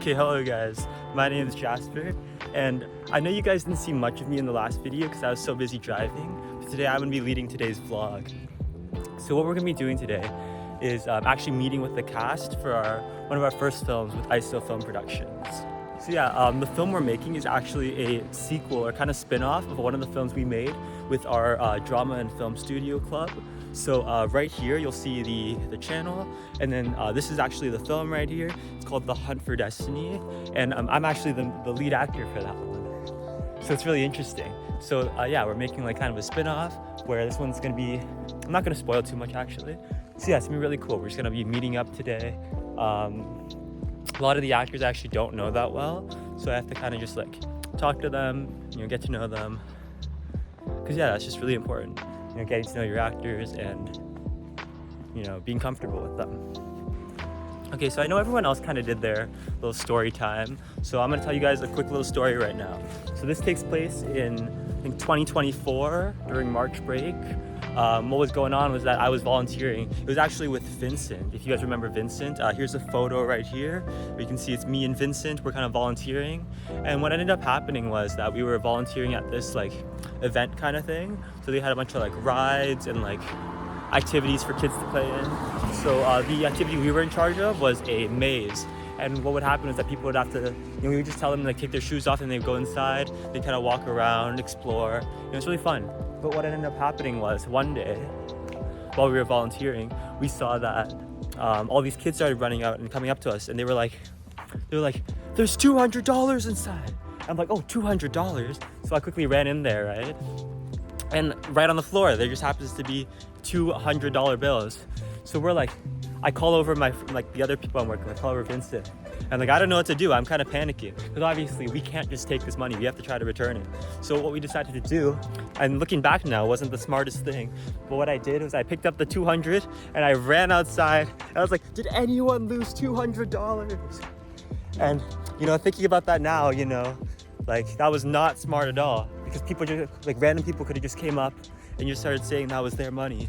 Okay, hello guys, my name is Jasper, and I know you guys didn't see much of me in the last video because I was so busy driving, but today I'm going to be leading today's vlog. So what we're going to be doing today is actually meeting with the cast for one of our first films with ISO Film Productions. So yeah, the film we're making is actually a sequel or kind of spin-off of one of the films we made with our drama and film studio club. So right here you'll see the channel, and then this is actually the film right here. It's called The Hunt for Destiny, and I'm actually the lead actor for that one. So it's really interesting. So yeah, we're making like kind of a spin-off where this one's gonna be, I'm not gonna spoil too much actually. So yeah, it's gonna be really cool. We're just gonna be meeting up today. A lot of the actors I actually don't know that well, so I have to kind of just like talk to them, get to know them, because yeah, that's just really important, getting to know your actors and being comfortable with them. Okay, so I know everyone else kind of did their little story time, so I'm going to tell you guys a quick little story right now. So this takes place in, I think, 2024 during March break. What was going on was that I was volunteering. It was actually with Vincent. If you guys remember Vincent, here's a photo right here. You can see it's me and Vincent. We're kind of volunteering. And what ended up happening was that we were volunteering at this like event kind of thing. So they had a bunch of like rides and like activities for kids to play in. So the activity we were in charge of was a maze. And what would happen is that people would have to, we would just tell them to like take their shoes off and they'd go inside. They'd kind of walk around, explore. It was really fun. But what ended up happening was one day, while we were volunteering, we saw that all these kids started running out and coming up to us, and they were like, "There's $200 inside." I'm like, "Oh, $200?" So I quickly ran in there, right? And right on the floor, there just happens to be $200 bills. So we're like, I call over the other people I'm working with, I call over Vincent. And I don't know what to do. I'm kind of panicking because obviously we can't just take this money. We have to try to return it. So what we decided to do, and looking back now, wasn't the smartest thing. But what I did was I picked up the 200 and I ran outside. And I was like, did anyone lose $200? And thinking about that now, that was not smart at all, because people just random people could have just came up and just started saying that was their money.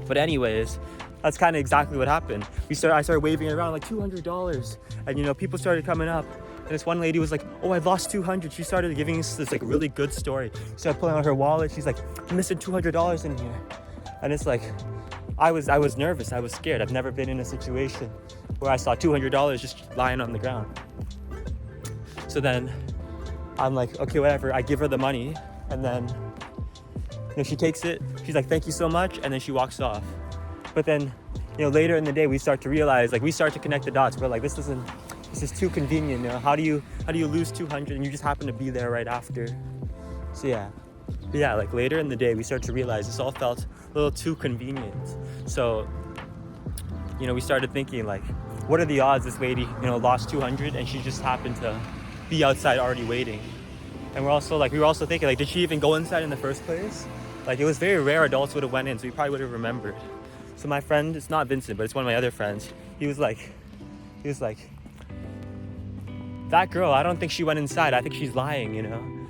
But anyways, that's kind of exactly what happened. I started waving it around like $200, and people started coming up. And this one lady was like, "Oh, I lost 200." She started giving us this like really good story. She started pulling out her wallet. She's like, "I'm missing $200 in here," and it's like, I was nervous. I was scared. I've never been in a situation where I saw $200 just lying on the ground. So then I'm like, okay, whatever. I give her the money, and then she takes it. She's like, "Thank you so much," and then she walks off. But then, later in the day, we start to realize, we start to connect the dots. We're like, this is too convenient. How do you lose 200 and you just happen to be there right after? So yeah. But yeah, later in the day, we start to realize this all felt a little too convenient. So, we started thinking what are the odds this lady, lost 200 and she just happened to be outside already waiting? And we were also thinking, did she even go inside in the first place? It was very rare adults would have went in, so we probably would have remembered. So my friend, it's not Vincent, but it's one of my other friends, he was like, "That girl, I don't think she went inside. I think she's lying,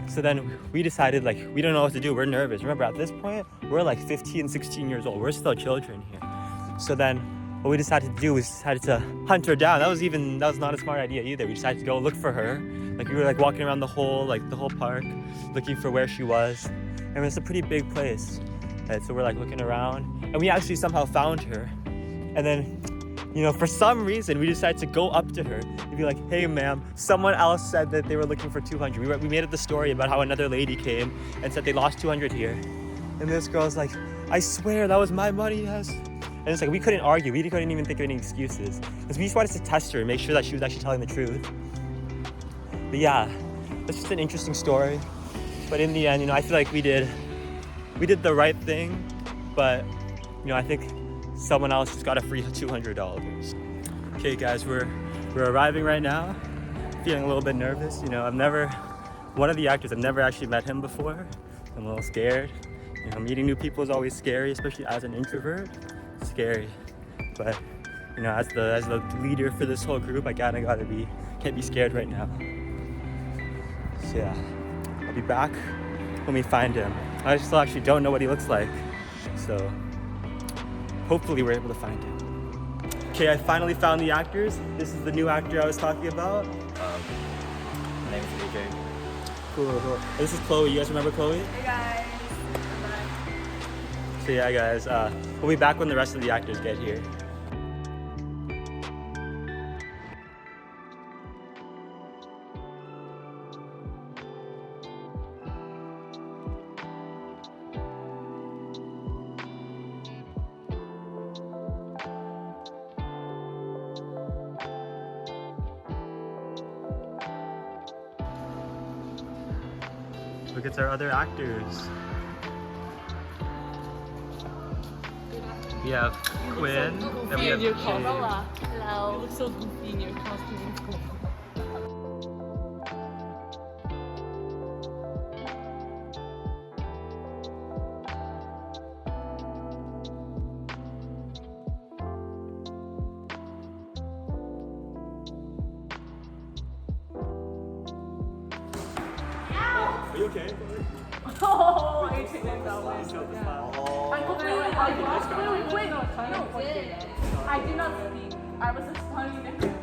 So then we decided, we don't know what to do. We're nervous. Remember, at this point, we're 15, 16 years old. We're still children here. So then what we decided to do was decided to hunt her down. That was not a smart idea either. We decided to go look for her. We were walking around the whole park, looking for where she was. And it's a pretty big place. And so we're looking around, and we actually somehow found her. And then, for some reason, we decided to go up to her and be like, "Hey, ma'am, someone else said that they were looking for 200. We made up the story about how another lady came and said they lost 200 here." And this girl's like, "I swear that was my money, yes." And it's we couldn't argue. We couldn't even think of any excuses, because we just wanted to test her and make sure that she was actually telling the truth. But yeah, that's just an interesting story. But in the end, I feel like we did the right thing, but I think someone else just got a free $200. Okay guys, we're arriving right now. Feeling a little bit nervous. One of the actors, I've never actually met him before. I'm a little scared. Meeting new people is always scary, especially as an introvert. It's scary. But as the leader for this whole group, I can't be scared right now. So yeah, I'll be back when we find him. I still actually don't know what he looks like, so hopefully we're able to find him. Okay, I finally found the actors. This is the new actor I was talking about. My name is AJ. Cool. This is Chloe. You guys remember Chloe? Hey guys. So yeah, guys, we'll be back when the rest of the actors get here. Look at our other actors. We have Quinn, and we have Jade. Hello. You look so goofy in your costume. Are you okay? Oh, I take that way. Wait. No, I did not speak. I was just telling you.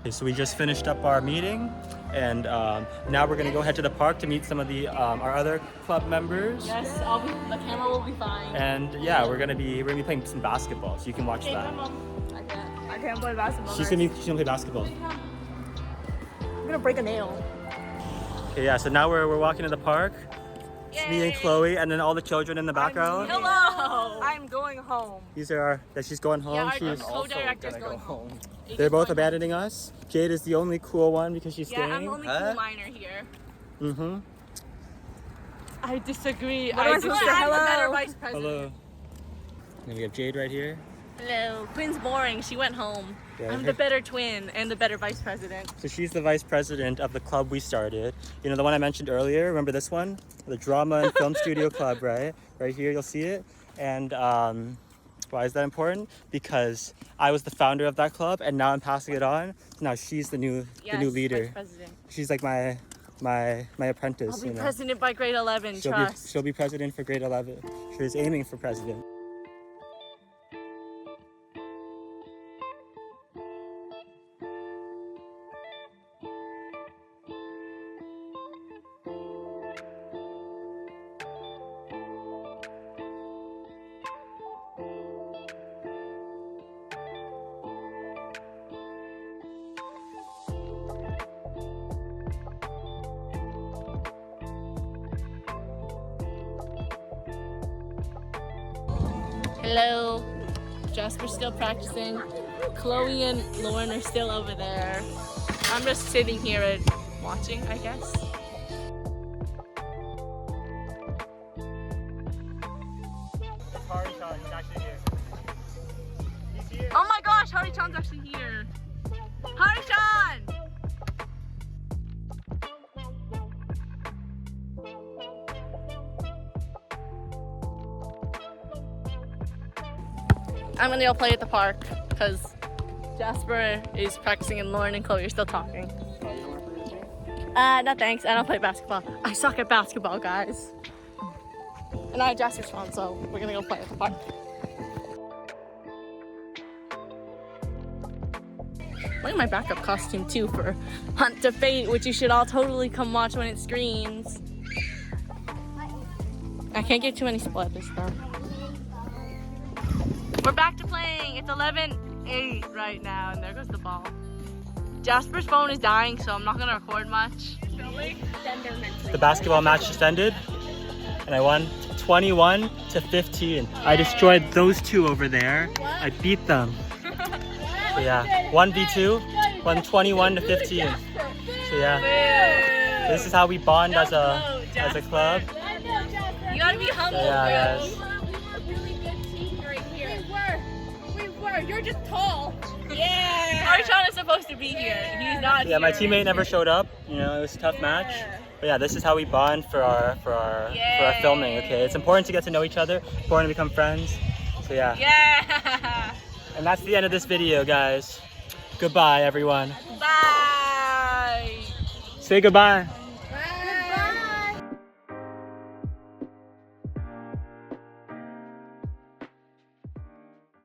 Okay, so we just finished up our meeting, and now we're gonna go head to the park to meet some of the our other club members. Yes, the camera will be fine. And yeah, we're gonna be playing some basketball, so you can watch Hey, that. Mom. I can't play basketball. She's gonna play basketball. I'm gonna break a nail. Okay, yeah. So now we're walking to the park. It's me and Chloe, and then all the children in the background. Hello. I'm going home. These are that she's going home. Yeah, our She's co-director's going home. they're both abandoning us. Jade is the only cool one because she's Yeah, I'm staying. the only cool minor here. Mm-hmm. I disagree. What am I supposed to say? I'm the Hello? better vice president. Hello. And we have Jade right here. Hello. Quinn's boring. She went home. Yeah, I'm her- the better twin and the better vice president. So she's the vice president of the club we started. You know, the one I mentioned earlier, remember this one? The Drama and Film Studio Club, right? Right here, you'll see it. And why is that important? Because I was the founder of that club, and now I'm passing it on. Now she's the new leader. Vice president. She's like my apprentice. I'll be you know? president by grade 11. Trust. She'll be president for grade 11. She's aiming for president. Hello. Jasper's still practicing. Chloe and Lauren are still over there. I'm just sitting here and watching, I guess. He's actually here. He's here. Oh my gosh, Hari-chan's actually here. Hari-chan! I'm gonna go play at the park because Jasper is practicing and Lauren and Chloe are still talking. No thanks, I don't play basketball. I suck at basketball, guys. And I have Jasper's phone, so we're gonna go play at the park. Look at my backup costume too for Hunt to Fate, which you should all totally come watch when it screens. I can't get too many spoilers though. We're back to playing. It's 11-8 right now, and there goes the ball. Jasper's phone is dying, so I'm not gonna record much. The basketball match just ended, and I won 21 to 15. I destroyed those two over there. I beat them. So yeah, 1v2, won 21 to 15. So yeah, this is how we bond as a club. You gotta be humble, So yeah, guys. You're just tall. Yeah. Hari-chan is supposed to be here. He's not here. Yeah, my teammate never showed up. You know, it was a tough match. But yeah, this is how we bond for our filming. Okay, it's important to get to know each other, important to become friends. So yeah. Yeah. And that's the end of this video, guys. Goodbye, everyone. Bye. Say goodbye.